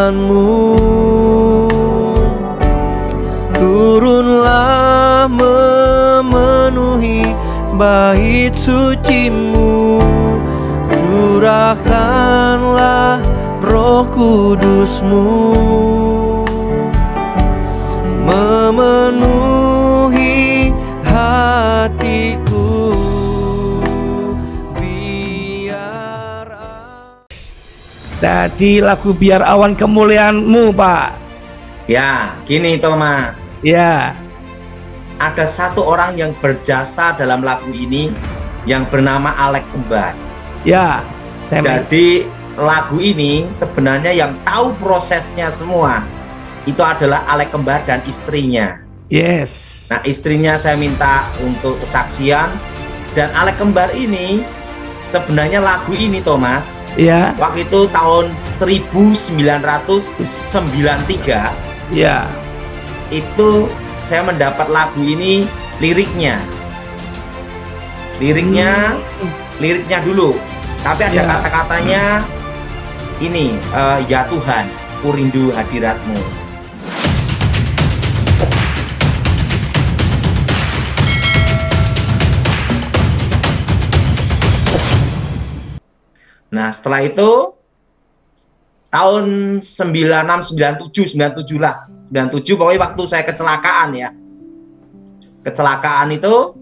Tuhanmu. Turunlah memenuhi bait sucimu, curahkanlah Roh Kudusmu, memenuhi hatiku. Biar tadi lagu Biar Awan Kemuliaan-Mu, Pak. Ya, gini Thomas. Ya. Ada satu orang yang berjasa dalam lagu ini yang bernama Alek Kembar. Ya, jadi lagu ini sebenarnya yang tahu prosesnya semua itu adalah Alek Kembar dan istrinya. Yes. Nah, istrinya saya minta untuk kesaksian, dan Alek Kembar ini sebenarnya lagu ini Thomas. Ya. Waktu itu tahun 1993. Ya. Itu saya mendapat lagu ini liriknya dulu, tapi ada kata-katanya ini, ya Tuhan, ku rindu hadirat-Mu. Nah, setelah itu tahun 96, 97 lah. 97 pokoknya waktu saya kecelakaan ya. Kecelakaan itu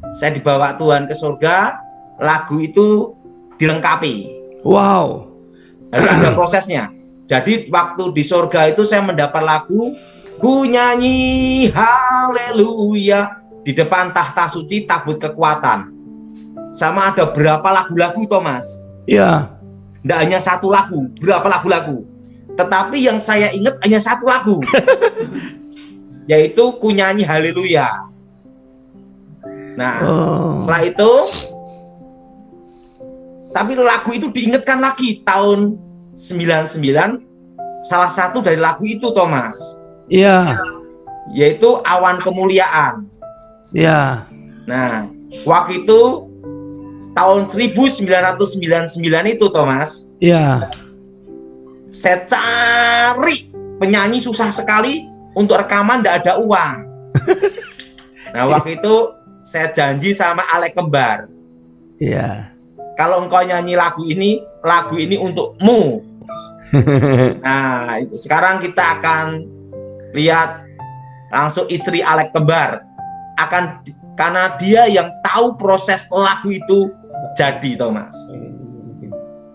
saya dibawa Tuhan ke surga, lagu itu dilengkapi. Wow. Harus ada prosesnya. Jadi waktu di surga itu saya mendapat lagu ku nyanyi haleluya di depan tahta suci tabut kekuatan. Sama ada berapa lagu-lagu Thomas? Iya. Tidak hanya satu lagu, berapa lagu-lagu. Tetapi yang saya ingat hanya satu lagu, yaitu ku nyanyi haleluya. Nah, setelah itu, tapi lagu itu diingatkan lagi tahun 99, salah satu dari lagu itu Thomas. Iya. Yaitu Awan Kemuliaan. Iya. Nah, waktu itu tahun 1999 itu Thomas. Iya. Saya cari penyanyi susah sekali, untuk rekaman tidak ada uang. Nah, waktu itu saya janji sama Alek Kembar. Iya. Kalau engkau nyanyi lagu ini untukmu. Nah, sekarang kita akan lihat langsung istri Alek Kembar. Karena dia yang tahu proses lagu itu jadi Thomas.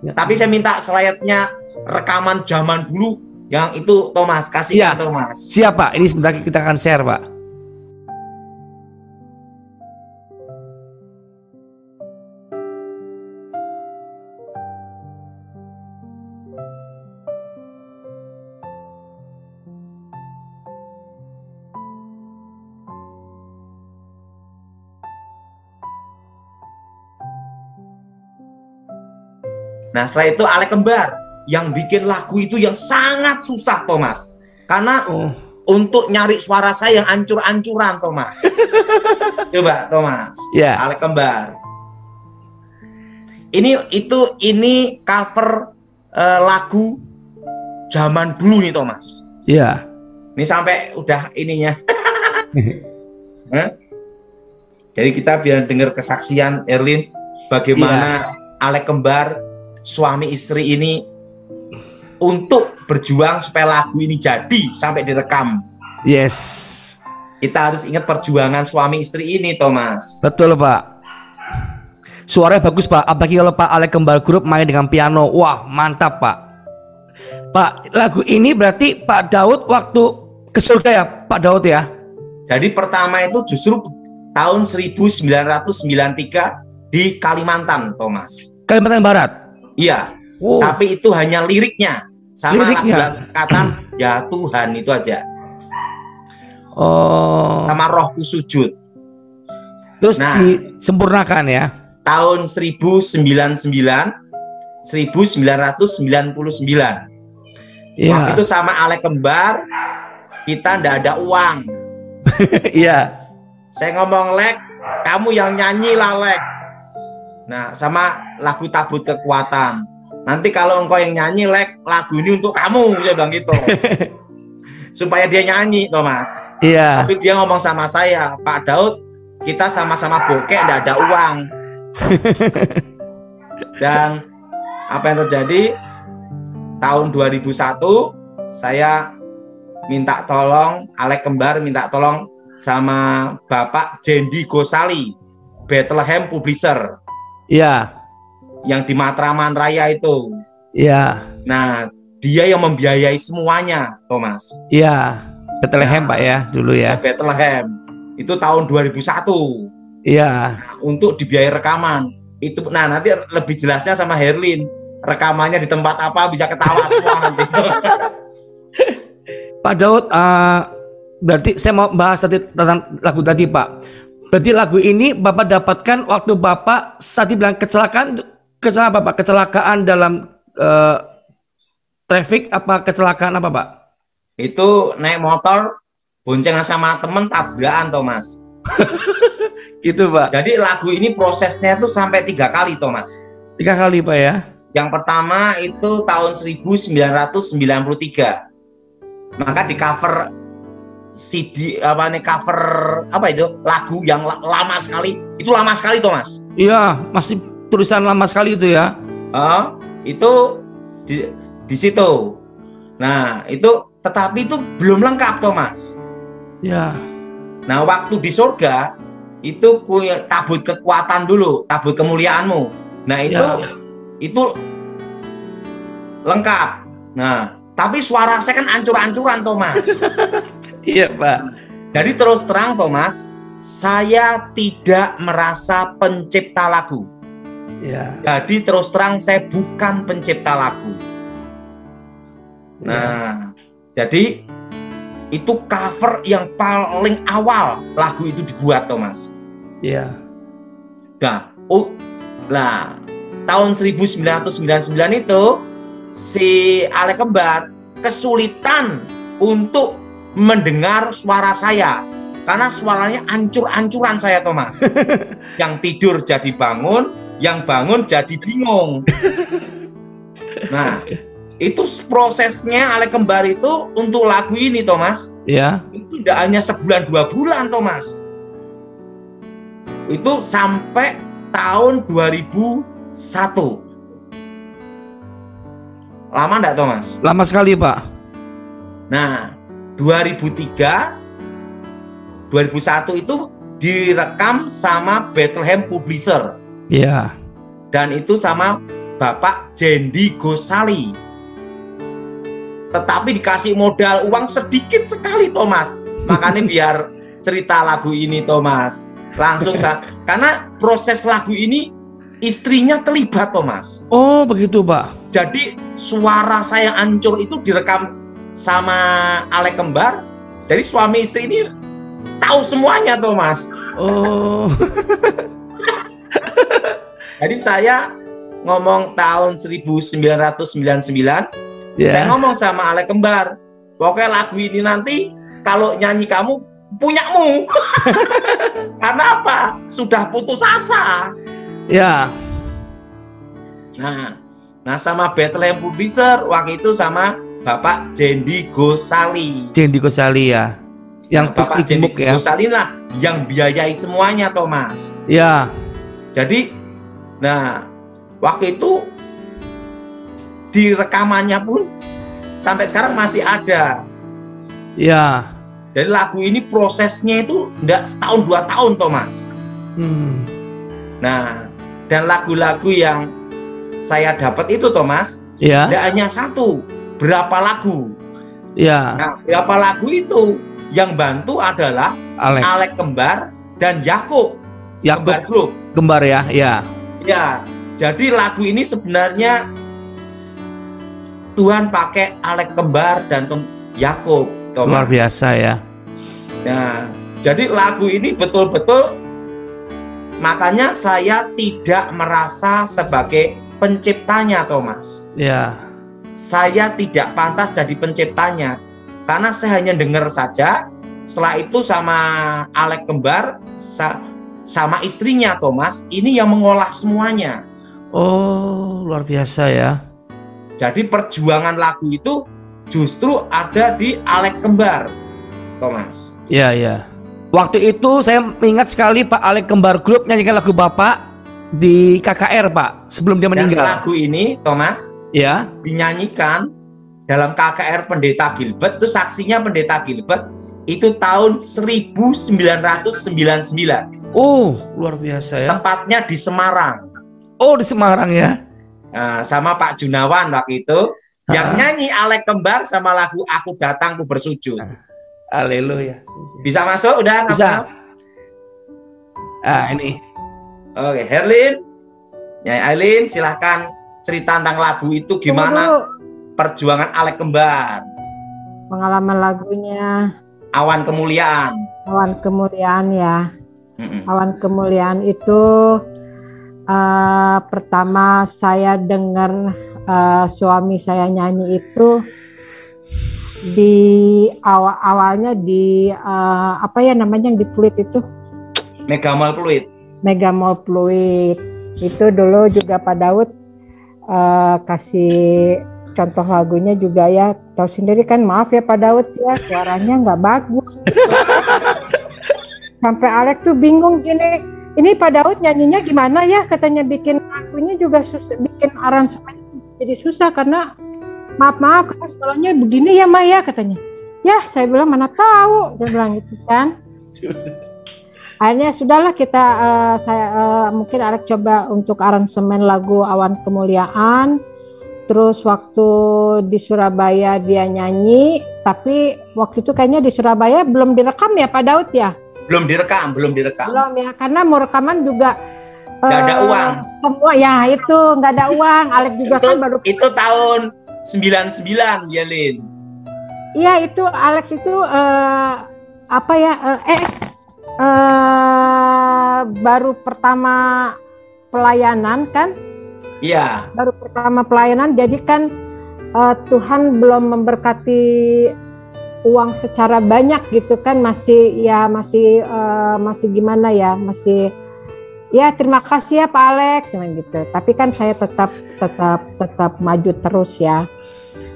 Tapi saya minta slide-nya rekaman zaman dulu yang itu Thomas, kasih ya, Thomas. Siapa? Ini sebentar kita akan share, Pak. Nah, setelah itu Alek Kembar yang bikin lagu itu yang sangat susah Thomas. Karena untuk nyari suara saya yang ancur-ancuran Thomas. Coba Thomas. Yeah. Alek Kembar. Ini cover lagu zaman dulu nih Thomas. Iya. Ini sampai udah ininya. Jadi kita biar dengar kesaksian Erlin bagaimana Alek Kembar suami istri ini untuk berjuang supaya lagu ini jadi sampai direkam. Yes. Kita harus ingat perjuangan suami istri ini, Thomas. Betul, Pak. Suaranya bagus, Pak. Apalagi kalau Pak Alek Kembar Group main dengan piano. Wah, mantap, Pak. Pak, lagu ini berarti Pak Daud waktu ke surga ya, Pak Daud ya? Jadi pertama itu justru tahun 1993 di Kalimantan, Thomas. Kalimantan Barat? Iya. Tapi itu hanya liriknya. Sama liriknya. kata ya Tuhan itu aja. Sama Rohku Sujud. Terus disempurnakan ya? Tahun 1999. Waktu itu sama Alek Kembar, kita ndak ada uang. Iya. Saya ngomong, Lek, kamu yang nyanyi lah, Lek. Nah, sama lagu Tabut Kekuatan. nanti kalau engkau yang nyanyi, Lek, lagu ini untuk kamu, saya bilang gitu. Supaya dia nyanyi, Thomas. Iya. Tapi dia ngomong sama saya, Pak Daud, kita sama-sama bokek, enggak ada uang. Dan apa yang terjadi? Tahun 2001, saya minta tolong, Alek Kembar minta tolong sama Bapak Jendi Gosali, Bethlehem Publisher. Iya. Yang di Matraman Raya itu. Iya. Nah, dia yang membiayai semuanya, Thomas. Iya. Bethlehem, Pak ya, dulu ya. Bethlehem. Itu tahun 2001. Iya. Untuk dibiayai rekaman. Itu, nah nanti lebih jelasnya sama Herlin. Rekamannya di tempat apa, bisa ketawa semua nanti. Pak Daud, berarti saya mau bahas tentang lagu tadi, Pak. Berarti lagu ini Bapak dapatkan waktu Bapak saat bilang kecelakaan apa, Pak? Kecelakaan dalam traffic apa kecelakaan apa, Pak? Itu naik motor, boncengan sama temen, tabrakan, Thomas. Gitu, Pak. Jadi lagu ini prosesnya tuh sampai 3 kali, Thomas. 3 kali, Pak ya. Yang pertama itu tahun 1993. Maka di cover CD cover apa itu? Lagu yang lama sekali. Itu lama sekali, Thomas. Iya, masih tulisan lama sekali itu ya. Itu di situ. Nah, itu tetapi itu belum lengkap, Thomas. Ya. Nah, waktu di surga itu tabut kekuatan dulu, tabut kemuliaanmu. Nah, itu lengkap. Nah, tapi suara saya kan ancur-ancuran, Thomas. Iya, Pak. Jadi terus terang, Thomas, saya tidak merasa pencipta lagu. Ya. Jadi terus terang saya bukan pencipta lagu. Nah, jadi itu cover yang paling awal lagu itu dibuat, Thomas. Iya. Nah, tahun 1999 itu si Alek Kembar kesulitan untuk mendengar suara saya karena suaranya ancur-ancuran saya, Thomas. Yang tidur jadi bangun, yang bangun jadi bingung. Nah, itu prosesnya Alek Kembar itu untuk lagu ini, Thomas. Ya. Itu tidak hanya sebulan 2 bulan, Thomas. Itu sampai tahun 2001. Lama enggak, Thomas? Lama sekali, Pak. Nah, 2003, 2001 itu direkam sama Bethlehem Publisher. Iya. Dan itu sama Bapak Jendi Gosali. Tetapi dikasih modal uang sedikit sekali, Thomas. Makanya biar cerita lagu ini, Thomas, langsung karena proses lagu ini istrinya terlibat, Thomas. Oh, begitu, Pak. Jadi suara saya hancur itu direkam sama Alek Kembar. Jadi suami istri ini tahu semuanya, Thomas. Oh. Jadi saya ngomong tahun 1999, saya ngomong sama Alek Kembar, pokoknya lagu ini nanti kalau nyanyi kamu punyamu. Karena apa? Sudah putus asa. Ya. Nah sama Bethlehem Publisher waktu itu sama Bapak Jendi Gosali. Jendi Gosali ya. Yang Bapak Jendi ya. Gosali lah yang biayai semuanya, Thomas. Ya. Jadi, nah waktu itu di rekamannya pun sampai sekarang masih ada. Ya. Jadi lagu ini prosesnya itu enggak setahun 2 tahun, Thomas. Nah, dan lagu-lagu yang saya dapat itu, Thomas, ya. Tidak hanya satu, berapa lagu. Ya. Nah, berapa lagu itu yang bantu adalah Alek Kembar dan Yakub. Kembar Group. Kembar ya, ya. Ya, jadi lagu ini sebenarnya Tuhan pakai Alek Kembar dan Yakub. Luar biasa ya. Nah, jadi lagu ini betul-betul, makanya saya tidak merasa sebagai penciptanya, Thomas. Ya. Saya tidak pantas jadi penciptanya karena saya hanya dengar saja. Setelah itu sama Alek Kembar sama istrinya, Thomas, ini yang mengolah semuanya. Oh, luar biasa ya. Jadi perjuangan lagu itu justru ada di Alek Kembar, Thomas. Iya, iya. Waktu itu saya ingat sekali Pak Alek Kembar Group nyanyikan lagu Bapak di KKR, Pak, sebelum dia Dan meninggal. lagu ini, Thomas, Ya. dinyanyikan dalam KKR Pendeta Gilbert. Itu saksinya Pendeta Gilbert itu tahun 1999. Oh, luar biasa ya. Tepatnya di Semarang. Oh, di Semarang ya. Nah, sama Pak Junawan waktu itu. Yang nyanyi Alek Kembar sama lagu Aku Datang Ku Bersujud. Haleluya. Bisa masuk? Udah? Bisa. Ini. Oke, Herlin, Nyai Aileen, silahkan cerita tentang lagu itu gimana perjuangan Alek Kembar. Pengalaman lagunya Awan Kemuliaan. Awan Kemuliaan ya. Awan Kemuliaan itu pertama saya dengar suami saya nyanyi itu di awalnya di apa ya namanya yang di Pluit itu? Megamall Pluit. Megamall Pluit. Itu dulu juga Pak Daud kasih contoh lagunya juga ya. Tahu sendiri kan, maaf ya Pak Daud ya, suaranya nggak bagus. Sampai Alek tuh bingung gini, ini Pak Daud nyanyinya gimana ya, katanya bikin lagunya juga susah, bikin aransemen jadi susah karena maaf karena suaranya begini ya Maya, katanya. Ya saya bilang mana tahu, saya bilang gitu kan. Akhirnya sudahlah kita mungkin Alek coba untuk aransemen lagu Awan Kemuliaan. Terus waktu di Surabaya dia nyanyi, tapi waktu itu kayaknya di Surabaya belum direkam ya Pak Daud ya? Belum direkam. Belum ya, karena mau rekaman juga nggak ada uang. Semua ya itu nggak ada uang. Alek juga itu, kan baru. Itu tahun 99 ya Lin. Iya itu Alex itu apa ya? Baru pertama pelayanan kan? Iya. Baru pertama pelayanan, jadi kan Tuhan belum memberkati uang secara banyak gitu kan, masih gimana ya, masih ya terima kasih ya Pak Alex gitu. Tapi kan saya tetap maju terus ya.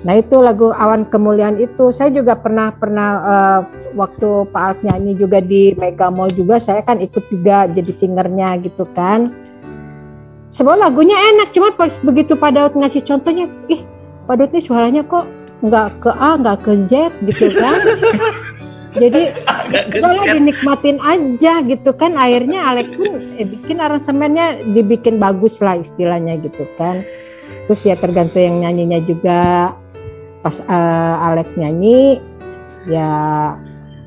Nah itu lagu Awan Kemuliaan itu saya juga pernah waktu Pak Alex nyanyi juga di Mega Mall juga, saya kan ikut juga jadi singernya gitu kan. Sebenarnya lagunya enak, cuma begitu Pak Daud ngasih contohnya, Pak Daud ini suaranya kok nggak ke A, nggak ke Z gitu kan. Jadi kalau dinikmatin aja gitu kan. Akhirnya Alek pun bikin aransemennya dibikin bagus lah istilahnya gitu kan. Terus ya tergantung yang nyanyinya juga. Pas Alek nyanyi ya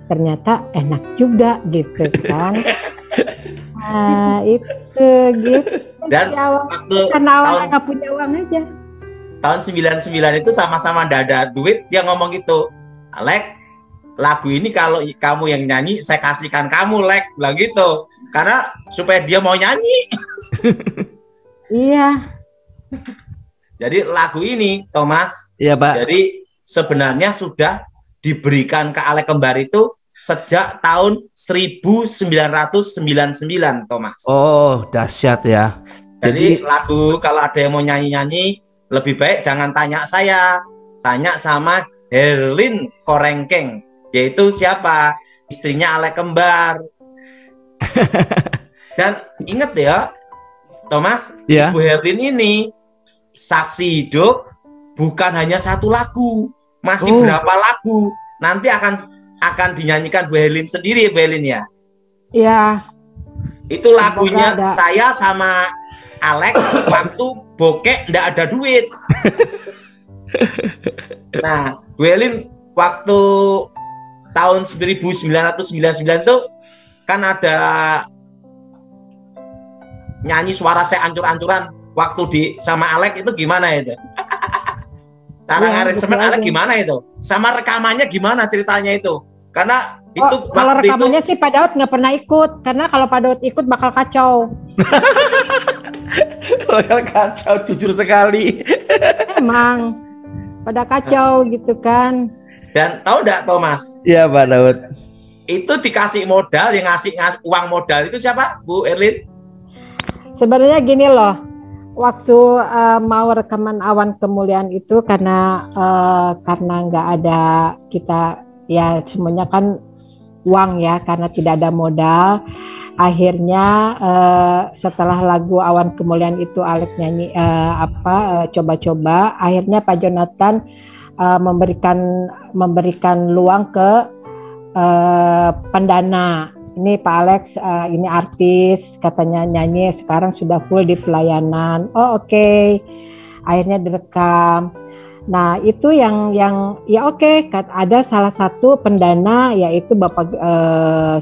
ternyata enak juga gitu kan. Nah itu gitu. Dan waktu karena awalnya nggak punya uang aja. Tahun 99 itu sama-sama nggak ada duit, dia ngomong gitu, Alek, lagu ini kalau kamu yang nyanyi saya kasihkan kamu Lek, bilang gitu, karena supaya dia mau nyanyi. Iya. Jadi lagu ini Thomas, iya Pak, jadi sebenarnya sudah diberikan ke Alek Kembar itu sejak tahun 1999 Thomas. Oh dahsyat ya. Jadi lagu kalau ada yang mau nyanyi-nyanyi, lebih baik jangan tanya saya, tanya sama Herlin Korengkeng, yaitu siapa? Istrinya Alek Kembar. Dan ingat ya, Thomas, ya. Ibu Herlin ini saksi hidup, bukan hanya satu lagu, masih berapa lagu. Nanti akan dinyanyikan Bu Herlin sendiri, Bu Herlin ya. Iya. Itu lagunya saya sama Alek waktu bokek ndak ada duit. Nah, Bu Herlin waktu tahun 1999 tuh kan ada nyanyi suara saya ancur-ancuran waktu di sama Alek, itu gimana itu? Cara ngaransemen Alek gimana itu? Sama rekamannya gimana ceritanya itu? Karena itu kalau rekamannya sih Pak Daud nggak pernah ikut, karena kalau Pak Daud ikut bakal kacau. Bakal kacau, jujur sekali. Emang pada kacau gitu kan. Dan tahu nggak Thomas? Iya Pak Daud. Itu dikasih modal, yang ngasih uang modal itu siapa, Bu Herlin? Sebenarnya gini loh, waktu mau rekaman Awan Kemuliaan itu karena nggak ada kita ya semuanya kan uang ya karena tidak ada modal. Akhirnya setelah lagu Awan Kemuliaan itu Alex nyanyi coba-coba, akhirnya Pak Jonathan memberikan luang ke pendana. Ini Pak Alex ini artis katanya nyanyi sekarang sudah full di pelayanan. Oh oke. Akhirnya direkam. Nah itu yang ya oke. Ada salah satu pendana yaitu Bapak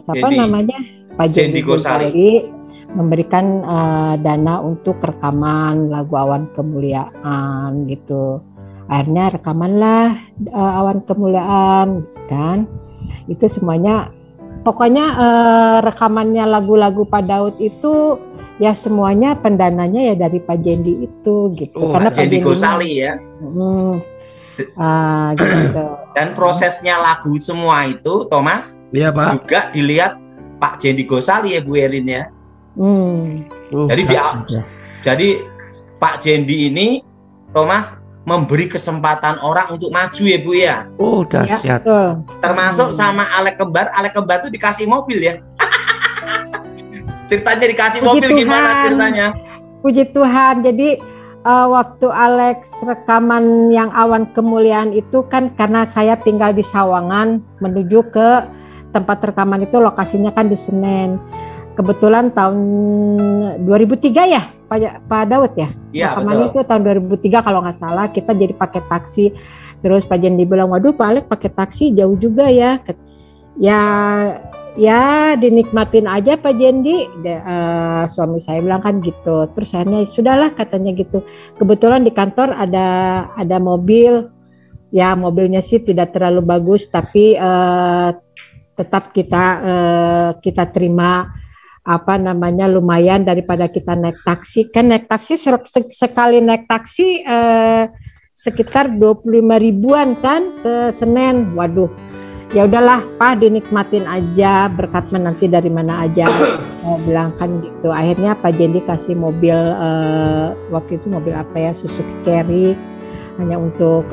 siapa Jendi. namanya Pak Jendi Gosali memberikan dana untuk rekaman lagu Awan Kemuliaan gitu. Akhirnya rekamanlah Awan Kemuliaan kan. Itu semuanya pokoknya rekamannya lagu-lagu Pak Daud itu ya semuanya pendananya ya dari Pak Jendi itu gitu. Karena Pak Jendi Gosali ya. Gitu. Dan prosesnya lagu semua itu Thomas Iya Pak. juga dilihat Pak Jendi Gosali ya Bu Erin ya. Jadi Pak Jendi ini Thomas memberi kesempatan orang untuk maju ya Bu ya. Oh dahsyat. Ya, termasuk sama Alek Kembar tuh dikasih mobil ya. Ceritanya dikasih Puji mobil Tuhan. Gimana ceritanya? Puji Tuhan. Jadi waktu Alex rekaman yang Awan Kemuliaan itu kan karena saya tinggal di Sawangan menuju ke tempat rekaman itu lokasinya kan di Senen. Kebetulan tahun 2003 ya Pak Daud ya? Iya Rekamannya betul. itu tahun 2003 kalau nggak salah, kita jadi pakai taksi. Terus Pak Jendi bilang, waduh Pak Alex pakai taksi jauh juga ya. Ya dinikmatin aja Pak Jendi. Suami saya bilang kan gitu. Terus akhirnya sudahlah katanya gitu. Kebetulan di kantor ada mobil. Ya mobilnya sih tidak terlalu bagus, tapi tetap kita terima lumayan daripada kita naik taksi. Kan naik taksi sekali naik taksi sekitar 25 ribuan kan ke Senen. Waduh, ya udahlah Pak dinikmatin aja, berkat menanti dari mana aja. Bilang kan gitu. Akhirnya Pak Jendi kasih mobil waktu itu mobil apa ya, Suzuki Carry, hanya untuk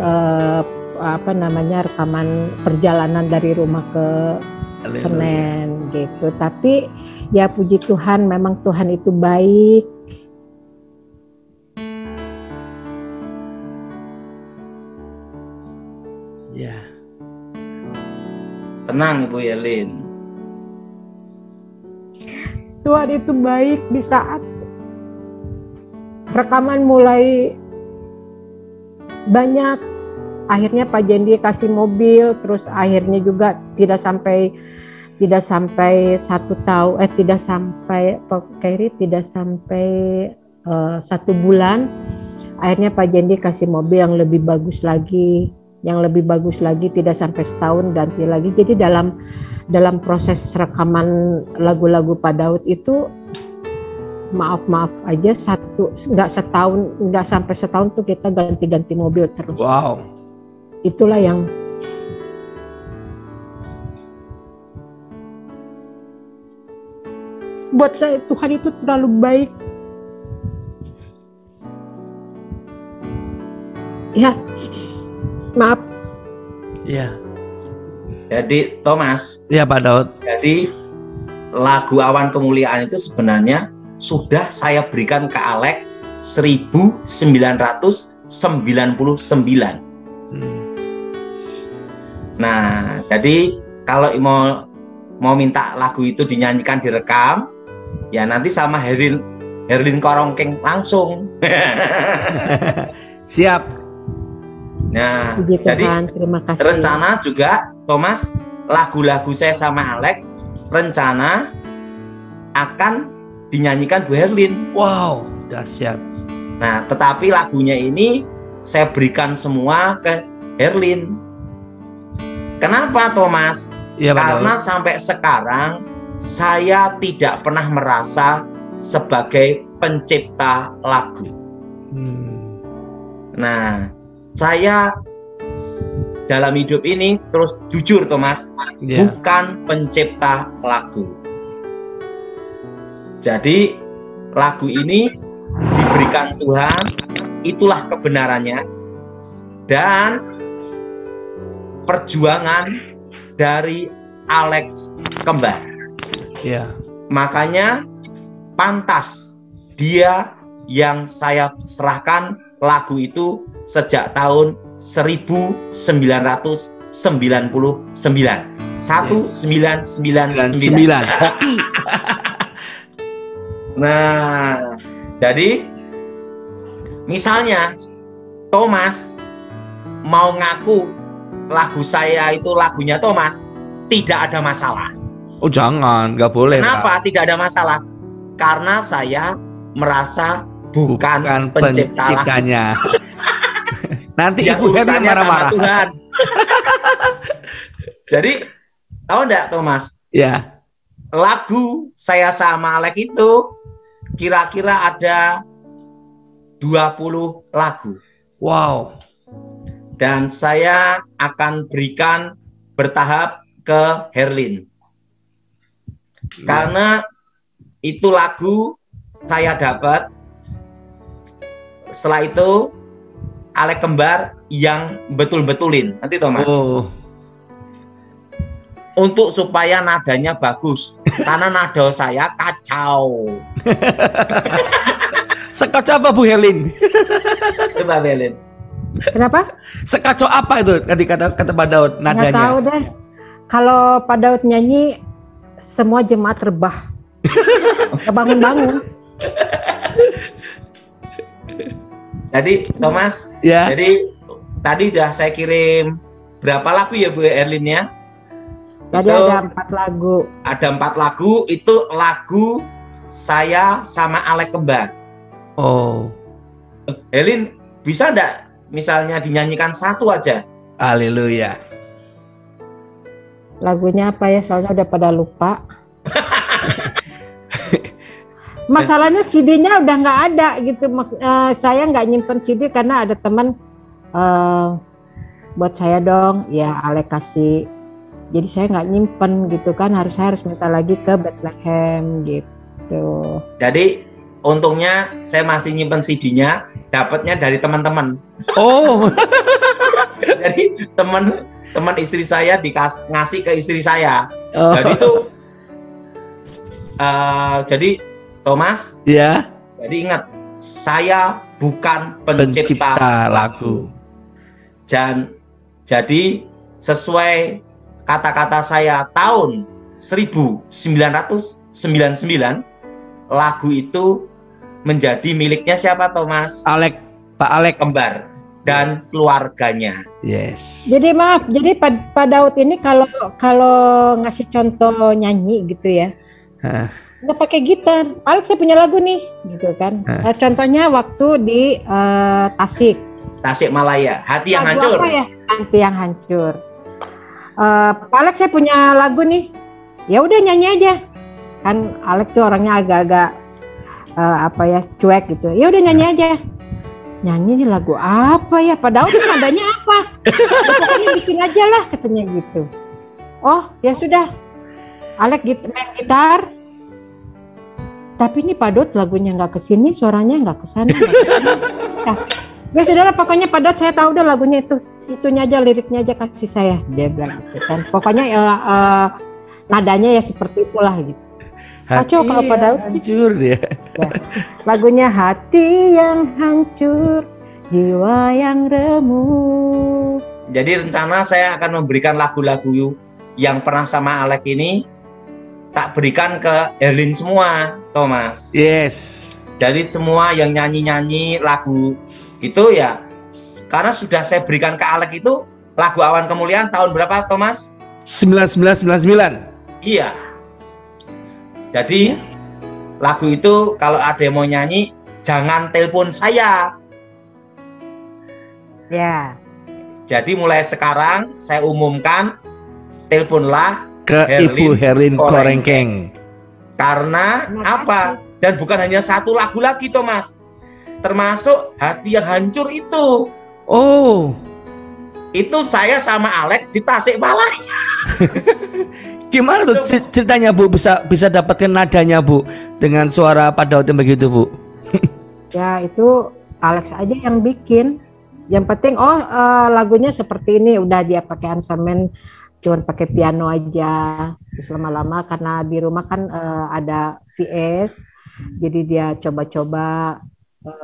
rekaman perjalanan dari rumah ke Senen gitu. Tapi ya puji Tuhan, memang Tuhan itu baik. Ya. Tenang Ibu Yelin. Tuhan itu baik. Di saat rekaman mulai banyak, akhirnya Pak Jendi kasih mobil, terus akhirnya juga tidak sampai 1 tahun, tidak sampai 1 bulan, akhirnya Pak Jendi kasih mobil yang lebih bagus lagi, tidak sampai setahun ganti lagi. Jadi dalam proses rekaman lagu-lagu Pak Daud itu maaf aja nggak sampai setahun tuh kita ganti-ganti mobil terus. Wow. Itulah yang buat saya Tuhan itu terlalu baik. Ya, maaf. Iya. Jadi Thomas, Iya Pak Daud. jadi lagu Awan Kemuliaan itu sebenarnya sudah saya berikan ke Alek 1999. Nah, jadi kalau mau minta lagu itu dinyanyikan direkam, ya nanti sama Herlin Korongking langsung. Siap. Nah, Puji jadi Tuhan, terima kasih. rencana juga Thomas, lagu-lagu saya sama Alek rencana akan dinyanyikan Bu Herlin. Wow, dahsyat. Nah, tetapi lagunya ini saya berikan semua ke Herlin. Kenapa Thomas? Iya Pak Karena Daud. sampai sekarang saya tidak pernah merasa sebagai pencipta lagu. Nah, saya dalam hidup ini terus jujur Thomas, bukan pencipta lagu. Jadi lagu ini berikan Tuhan, itulah kebenarannya. Dan perjuangan dari Alex Kembar. Ya. Makanya pantas dia yang saya serahkan lagu itu sejak tahun 1999. 1999. Hoki. Nah, jadi misalnya Thomas mau ngaku lagu saya itu lagunya Thomas, tidak ada masalah. Oh jangan, nggak boleh. Kenapa Pak. tidak ada masalah? Karena saya merasa bukan pencipta lagu. penciptanya. Nanti Yang Ibu Herlin urusannya sama marah-marah. Tuhan. Jadi tahu enggak Thomas? Ya. Lagu saya sama Alek itu kira-kira ada 20 lagu. Wow. Dan saya akan berikan bertahap ke Herlin. Karena itu lagu saya dapat. Setelah itu Alek Kembar yang betul-betulin. Nanti Thomas. Oh. Untuk supaya nadanya bagus. Karena nada saya kacau. Sekacau apa Bu Herlin? Coba Herlin. Kenapa? Sekacau apa itu tadi kata Pak Daud Nggak nadanya? tahu deh. Kalau Pak Daud nyanyi, semua jemaat rebah. Nggak bangun-bangun. Jadi Thomas, Ya. jadi tadi udah saya kirim berapa lagu ya Bu Herlin ya? Tadi Itu ada 4 lagu. ada 4 lagu, itu lagu saya sama Alek Kembar. Oh. Herlin, bisa enggak misalnya dinyanyikan satu aja? Haleluya. Lagunya apa ya? Soalnya udah pada lupa. Masalahnya CD-nya udah nggak ada gitu. Saya nggak nyimpen CD karena ada teman buat saya dong. Ya Alek kasih. Jadi saya nggak nyimpen gitu kan. Saya harus minta lagi ke Bethlehem gitu. Jadi untungnya saya masih nyimpen CD-nya, dapatnya dari teman-teman. Oh. Jadi teman istri saya ngasih ke istri saya. Oh. Jadi itu jadi Thomas, Ya. jadi ingat, saya bukan Pencipta pencipta lagu. Dan jadi sesuai kata-kata saya tahun 1999 lagu itu menjadi miliknya siapa Thomas? Pak Alek Kembar dan keluarganya. Yes. Jadi maaf, jadi Pak Daud ini kalau ngasih contoh nyanyi gitu ya, Hah. nggak pakai gitar. Alex saya punya lagu nih, gitu kan. Contohnya waktu di Tasikmalaya, Hati yang Lagu Hancur. apa ya? Hati yang Hancur. Pak Alex saya punya lagu nih, ya udah nyanyi aja. Kan Alex tuh orangnya agak-agak cuek gitu. Ya udah nyanyi aja. Nyanyi nih lagu apa ya? Pak Daud nadanya apa? Ya, pokoknya bikin aja lah katanya gitu. Oh ya sudah. Alex main gitar. Tapi ini Pak Daud lagunya nggak kesini, suaranya nggak kesana. Nah, ya sudahlah pokoknya Pak Daud saya tahu udah lagunya itunya aja, liriknya aja kasih saya. Dia bilang gitu kan. Pokoknya nadanya ya seperti itulah gitu. Kacau kalau Pak Daud hancur dia. ya. Lagunya hati yang hancur, jiwa yang remuk. Jadi rencana saya akan memberikan lagu-lagu yang pernah sama Alek ini tak berikan ke Herlin semua, Thomas. Yes. Jadi semua yang nyanyi-nyanyi lagu itu ya, karena sudah saya berikan ke Alek itu lagu Awan Kemuliaan tahun berapa, Thomas? 1999. Iya. Jadi lagu itu kalau ada yang mau nyanyi jangan telepon saya. Ya. Jadi mulai sekarang saya umumkan, teleponlah Ke Ibu Herlin Korengkeng. Karena apa? Dan bukan hanya satu lagu lagi, Thomas. Termasuk Hati yang Hancur itu. Oh. Itu saya sama Alek di Tasikmalaya. Gimana tuh ceritanya Bu bisa dapatkan nadanya Bu dengan suara Pak Daud yang begitu Bu? Ya itu Alex aja yang bikin. Yang penting lagunya seperti ini, udah dia pakai aransemen, cuman pakai piano aja. Terus lama-lama karena di rumah kan ada VS, jadi dia coba-coba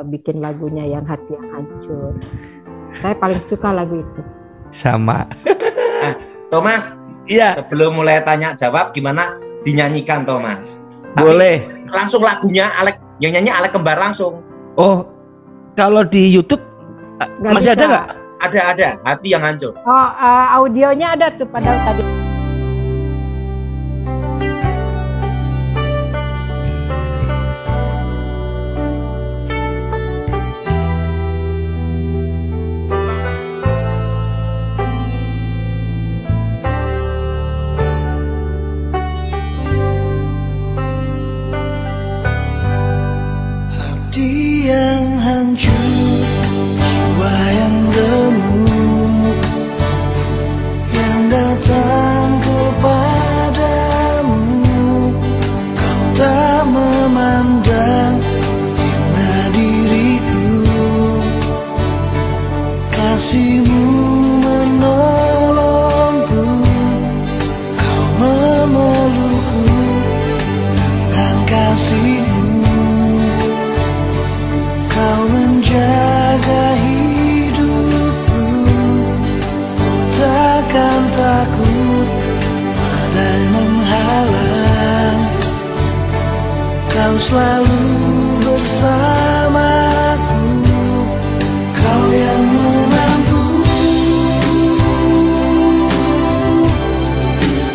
bikin lagunya yang Hati yang Hancur. Saya paling suka lagu itu. Sama. Thomas, Iya, sebelum mulai tanya jawab, gimana dinyanyikan Thomas? boleh. Langsung lagunya Alek, yang nyanyi Alek Kembar langsung. Oh, kalau di YouTube Nggak masih ada bisa. nggak? Ada Hati yang Hancur. Audionya ada tuh padahal tadi. Hati yang hancur, jiwa yang remuk, yang datang kepadamu. Kau tak memandang hina diriku, kasihmu menolongku. Kau memelukku dengan kasihmu. Kau menjaga hidupku, takkan takut badai menghalang. Kau selalu bersamaku, kau yang menampu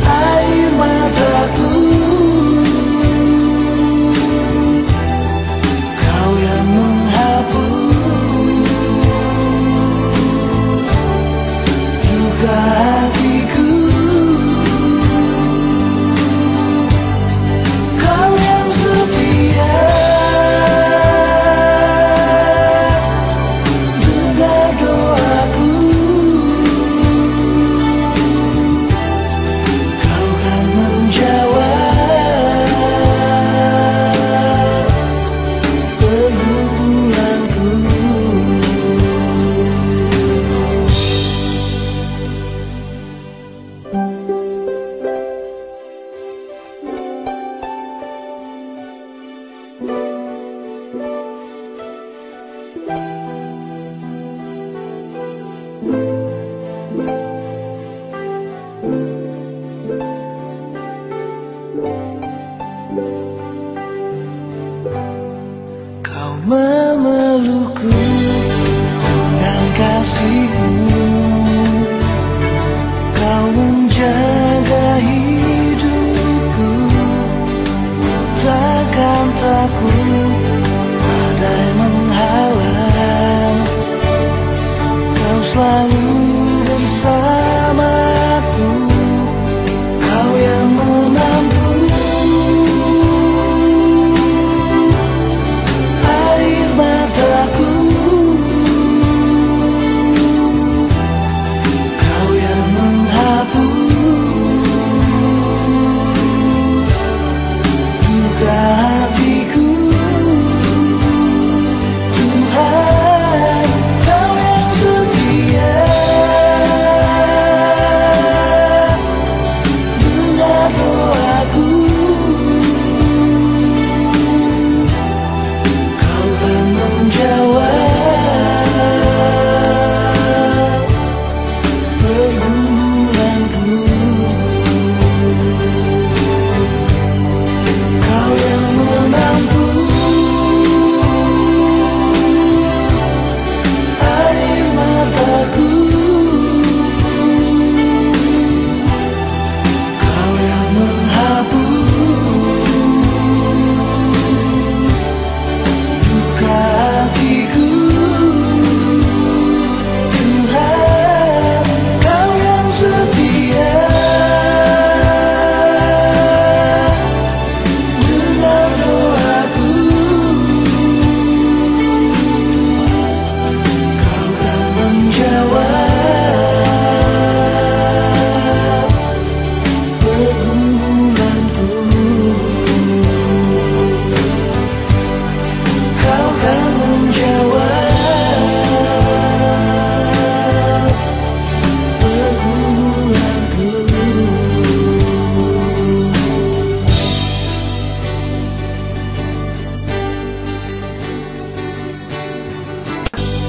air mataku. Kau yang menghapus duka hatiku. Kau yang setia, dengar doaku. Kau kan menjawab pergumulanku. Kau memelukku dengan kasihmu. Kau menjaga hidupku, takkan takut badai menghalang.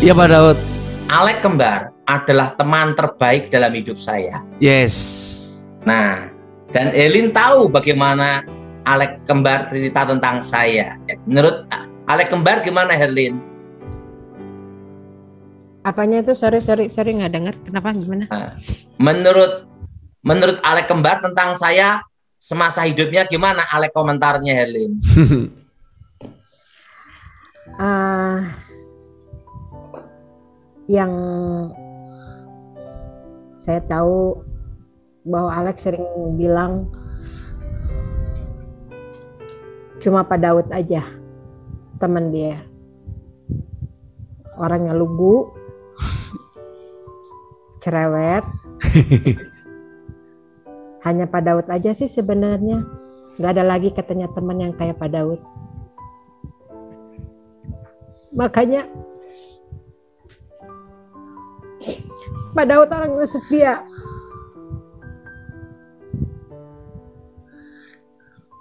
Iya Pak Daud. Alek kembar adalah teman terbaik dalam hidup saya. Yes. Nah, dan Helin tahu bagaimana Alek kembar cerita tentang saya. Menurut Alek kembar gimana, Helin? Apanya itu? Sorry nggak dengar. Kenapa? Gimana? Nah, menurut Alek kembar tentang saya semasa hidupnya gimana? Alek komentarnya, Helin. Yang saya tahu bahwa Alex sering bilang cuma Pak Daud aja teman dia, orangnya lugu, cerewet. Hanya Pak Daud aja sih sebenarnya, nggak ada lagi katanya teman yang kayak Pak Daud. Makanya Pak Daud orangnya setia.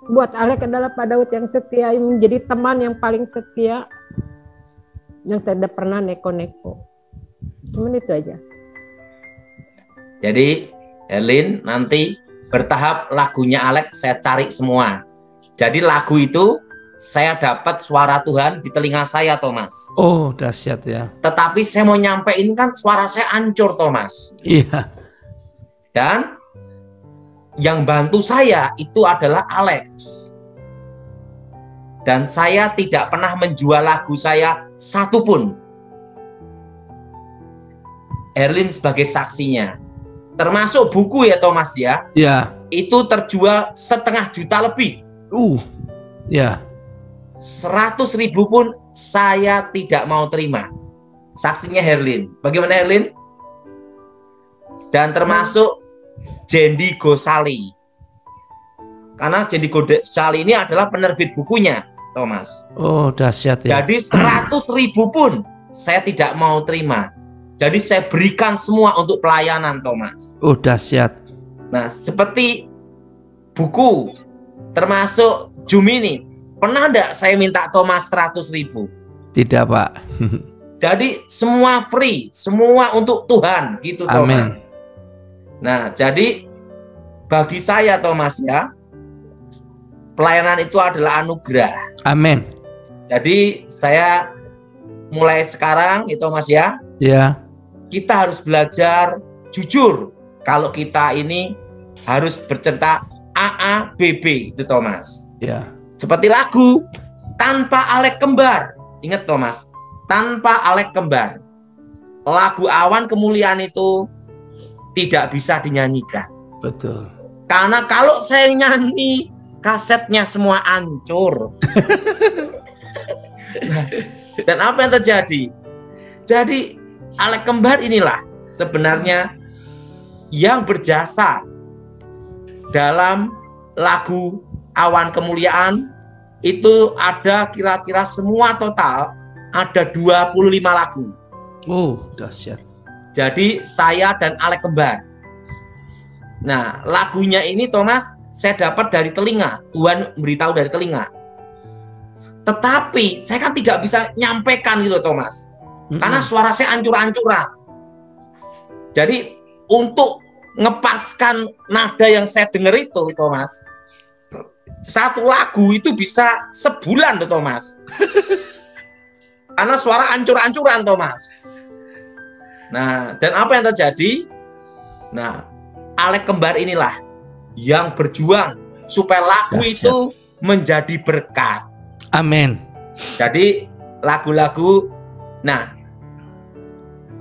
Buat Alek adalah Pak Daud yang setia, yang menjadi teman yang paling setia, yang tidak pernah neko-neko. Cuman itu aja. Jadi Helin nanti bertahap lagunya Alek saya cari semua. Jadi lagu itu saya dapat suara Tuhan di telinga saya, Thomas. Oh, dahsyat ya. Tetapi saya mau nyampein kan suara saya hancur, Thomas. Iya. Dan yang bantu saya itu adalah Alex. Dan saya tidak pernah menjual lagu saya satupun. Erlin sebagai saksinya. Termasuk buku ya, Thomas ya. Ya. Itu terjual 1,5 juta lebih. Ya. 100.000 pun saya tidak mau terima. Saksinya Herlin. Bagaimana Herlin? Dan termasuk Jendi Gosali. Karena Jendi Gosali ini adalah penerbit bukunya, Thomas. Oh, dahsyat ya. Jadi 100.000 pun saya tidak mau terima. Jadi saya berikan semua untuk pelayanan, Thomas. Oh, dahsyat. Nah, seperti buku, termasuk Jumini. Pernah enggak saya minta Thomas 100.000? Tidak, Pak. Jadi semua free, semua untuk Tuhan, gitu Amin. Thomas. Nah, jadi bagi saya, Thomas ya, pelayanan itu adalah anugerah. Amin. Jadi saya mulai sekarang, itu Thomas ya, Ya. kita harus belajar jujur. Kalau kita ini harus bercerita AA, BB, itu Thomas. Ya. Seperti lagu Tanpa Alek Kembar. Ingat Thomas, Tanpa Alek Kembar. Lagu Awan Kemuliaan itu tidak bisa dinyanyikan. Betul. Karena kalau saya nyanyi, kasetnya semua hancur. Dan apa yang terjadi? Jadi Alek Kembar inilah sebenarnya yang berjasa dalam lagu Awan Kemuliaan. Itu ada kira-kira semua total ada 25 lagu. Oh, dahsyat. Jadi saya dan Alek Kembar. Nah, lagunya ini Thomas saya dapat dari telinga. Tuhan memberitahu dari telinga. Tetapi saya kan tidak bisa nyampaikan gitu Thomas. Karena suara saya ancur-ancuran. Jadi untuk ngepaskan nada yang saya dengar itu Thomas, satu lagu itu bisa sebulan tuh Thomas. Karena suara ancur-ancuran Thomas. Nah, dan apa yang terjadi? Nah, Alek Kembar inilah yang berjuang supaya lagu itu menjadi berkat. Amin. Jadi lagu-lagu, nah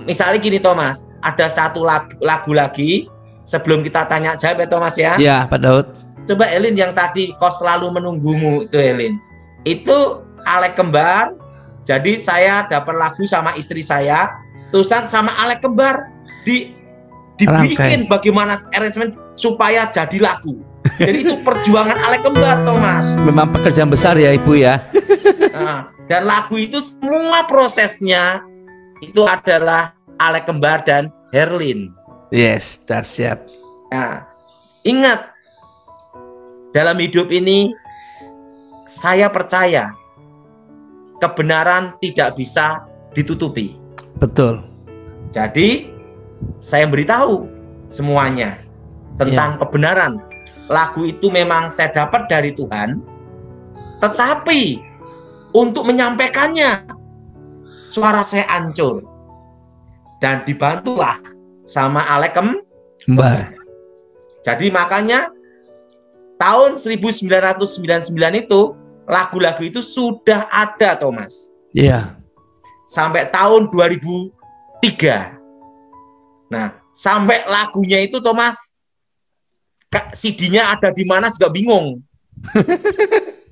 misalnya gini Thomas, ada satu lagu lagi sebelum kita tanya jawab ya Thomas ya. Ya, Pak Daud. Coba Elin yang tadi kau selalu menunggumu itu Elin. Itu Alek Kembar. Jadi saya dapat lagu sama istri saya, terusan sama Alek Kembar dibikin bagaimana arrangement supaya jadi lagu. Jadi itu perjuangan Alek Kembar Thomas. Memang pekerjaan besar ya Ibu ya. Nah, dan lagu itu semua prosesnya itu adalah Alek Kembar dan Herlin. Yes, dahsyat. Nah, ingat dalam hidup ini saya percaya kebenaran tidak bisa ditutupi. Betul. Jadi saya beritahu semuanya tentang kebenaran. Lagu itu memang saya dapat dari Tuhan, tetapi untuk menyampaikannya suara saya hancur. Dan dibantulah sama Alek Kembar. Jadi makanya tahun 1999 itu lagu-lagu itu sudah ada, Thomas. Iya. Sampai tahun 2003. Nah, sampai lagunya itu, Thomas, CD-nya ada di mana juga bingung.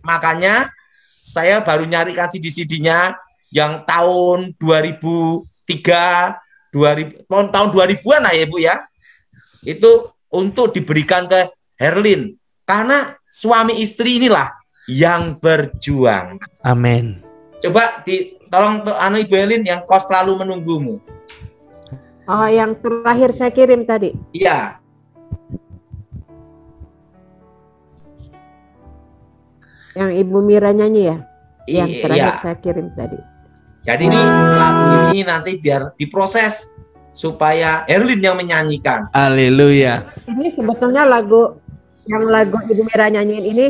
Makanya saya baru nyarikan CD-CD-nya yang tahun 2003, tahun 2000-an lah ya, Bu ya. Itu untuk diberikan ke Herlin. Karena suami istri inilah yang berjuang. Amin. Coba tolong Ibu Herlin yang Kau Selalu Menunggumu. Oh, yang terakhir saya kirim tadi. Iya. Yang Ibu Mira nyanyi ya? Yang terakhir Iya. saya kirim tadi. Jadi ini lagu ini nanti biar diproses supaya Herlin yang menyanyikan. Haleluya. Ini sebetulnya lagu Ibu Mira nyanyiin ini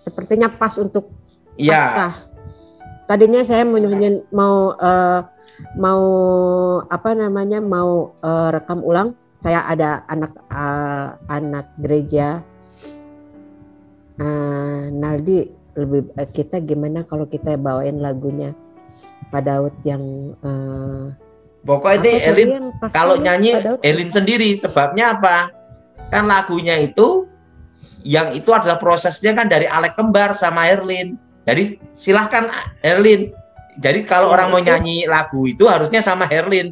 sepertinya pas untuk Iya. Paskah. Tadinya saya mau nyanyiin, mau rekam ulang. Saya ada anak gereja. Naldi, lebih kita gimana kalau kita bawain lagunya Pak Daud yang Pokoknya ini Herlin kalau nyanyi Daud, Herlin sendiri, sebabnya apa? Kan lagunya itu yang itu adalah prosesnya kan dari Alek Kembar sama Herlin. Jadi silahkan Herlin. Jadi kalau orang mau nyanyi lagu itu harusnya sama Herlin.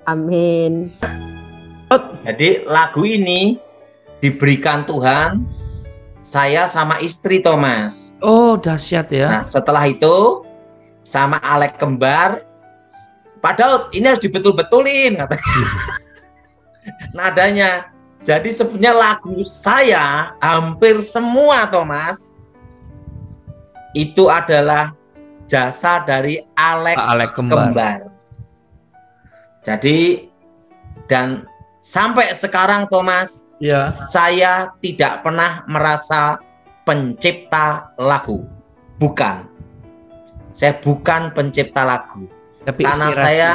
Amin. Jadi lagu ini diberikan Tuhan saya sama istri, Thomas. Oh, dahsyat ya. Nah, setelah itu sama Alek Kembar, Pak Daud, ini harus dibetul-betulin katanya. Nadanya. Jadi sebenarnya lagu saya hampir semua, Thomas, itu adalah jasa dari Alek Kembar. Jadi dan sampai sekarang, Thomas, Ya. saya tidak pernah merasa pencipta lagu. Bukan. Saya bukan pencipta lagu. Tapi Karena inspirasi. saya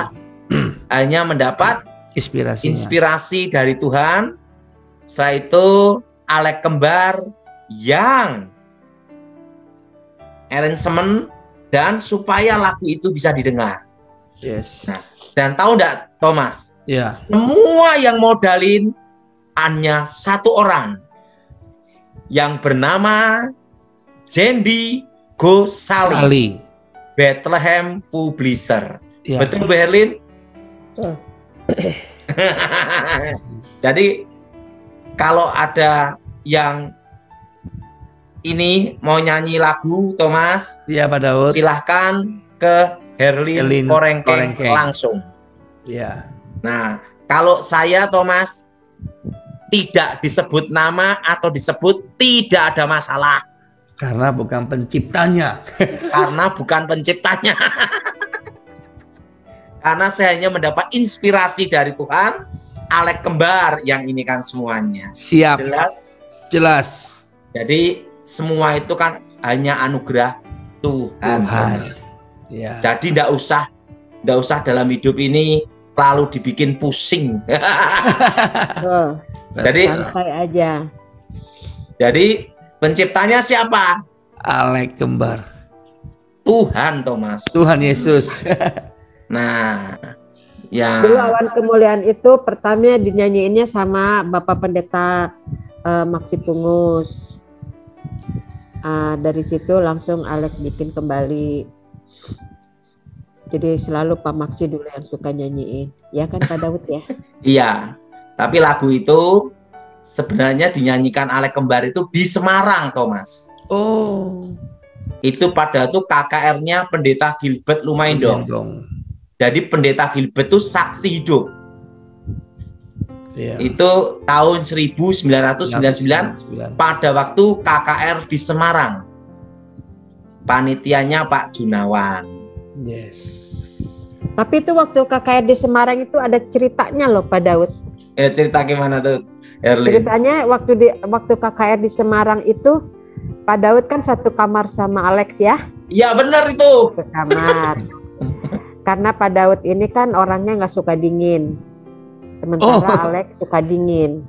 hanya mendapat inspirasi dari Tuhan. Setelah itu Alek Kembar yang arrangement dan supaya lagu itu bisa didengar. Yes. Nah, dan tahu enggak, Thomas? Ya. Semua yang modalin hanya satu orang yang bernama Jendi Gosali, Sali. Bethlehem Publisher. Ya. Betul, Bu Herlin? Jadi kalau ada yang ini mau nyanyi lagu, Thomas, Iya, Pak Daud. silahkan ke Herlin Korengkeng langsung. Ya. Nah, kalau saya, Thomas, tidak disebut nama atau disebut tidak ada masalah. Karena bukan penciptanya. Karena bukan penciptanya. Karena saya hanya mendapat inspirasi dari Tuhan. Alek Kembar yang ini kan semuanya. Siap. Jelas. Jadi semua itu kan hanya anugerah Tuhan. Ya. Jadi nggak usah dalam hidup ini lalu dibikin pusing. Jadi santai aja. Jadi penciptanya siapa? Alek Kembar. Tuhan, Thomas. Tuhan Yesus. Nah, ya. Dulu Awan Kemuliaan itu pertamanya dinyanyiinnya sama Bapak Pendeta Maksi Pungus. Dari situ langsung Alek bikin kembali. Jadi selalu Pak Maksi dulu yang suka nyanyiin. Ya kan Pak Daud ya? Iya. Tapi lagu itu sebenarnya dinyanyikan Alek Kembar itu di Semarang, Thomas. Oh. Itu pada itu KKR-nya Pendeta Gilbert Lumaindong. Jadi Pendeta Gilbert itu saksi hidup. Ya. Itu tahun 1999 pada waktu KKR di Semarang. Panitianya Pak Junawan. Yes. Tapi itu waktu KKR di Semarang itu ada ceritanya loh Pak Daud. Cerita gimana tuh, Erlin? Ceritanya waktu KKR di Semarang itu Pak Daud kan satu kamar sama Alex ya. Iya benar itu. Ke kamar. Karena Pak Daud ini kan orangnya nggak suka dingin. Sementara Alex suka dingin.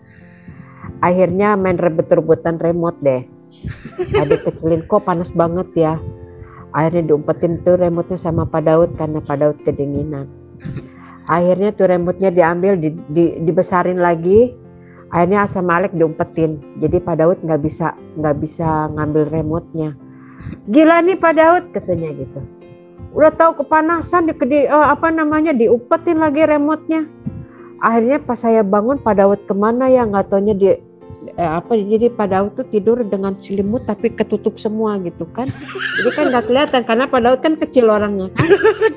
Akhirnya main rebut-rebutan remote deh. Adik kecilin kok panas banget ya. Akhirnya diumpetin tuh remote-nya sama Pak Daud karena Pak Daud kedinginan. Akhirnya tuh remote-nya diambil, dibesarin lagi. Akhirnya sama Alex diumpetin. Jadi Pak Daud nggak bisa ngambil remote-nya. Gila nih Pak Daud katanya gitu. Udah tahu kepanasan diumpetin lagi remote-nya. Akhirnya pas saya bangun Pak Daud kemana ya, nggak taunya jadi Pak Daud tuh tidur dengan selimut tapi ketutup semua gitu kan. Jadi kan nggak kelihatan karena Pak Daud kan kecil orangnya kan.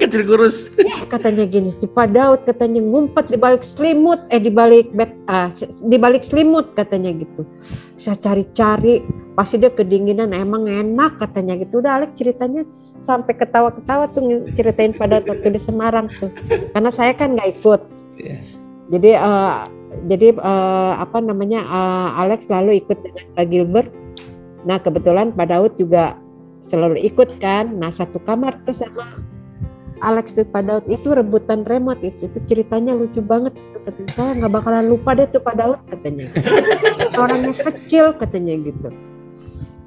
Kecil kurus. Ya, katanya gini, si Pak Daud katanya ngumpet di balik selimut, di balik selimut katanya gitu. Saya cari-cari, pasti dia kedinginan, emang enak katanya gitu. Udah Alex ceritanya sampai ketawa-ketawa tuh ceritain Pak Daud waktu di Semarang tuh. Karena saya kan nggak ikut. Jadi Alex selalu ikut dengan Pak Gilbert. Nah kebetulan Pak Daud juga selalu ikut kan. Nah satu kamar tuh sama Alex tuh Pak Daud itu rebutan remote itu ceritanya lucu banget. Saya nggak bakalan lupa deh tuh Pak Daud katanya. Orangnya kecil katanya gitu.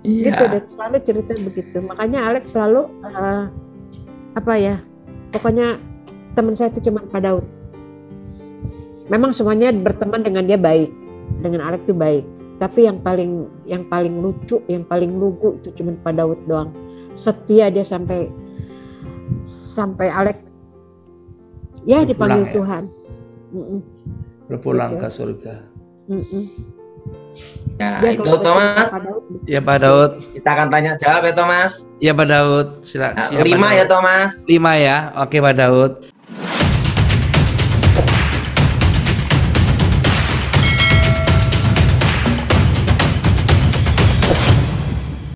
Iya. Gitu deh selalu cerita begitu. Makanya Alex selalu pokoknya teman saya itu cuma Pak Daud. Memang semuanya berteman dengan dia baik, dengan Alex itu baik. Tapi yang paling lucu, yang paling lugu itu cuma Pak Daud doang. Setia dia sampai Alex ya dipanggil Tuhan. Berpulang ke surga. Ya itu Thomas. Ya Pak Daud. Kita akan tanya jawab ya Thomas. Ya Pak Daud. Silakan. 5 ya Thomas. 5 ya. Oke Pak Daud.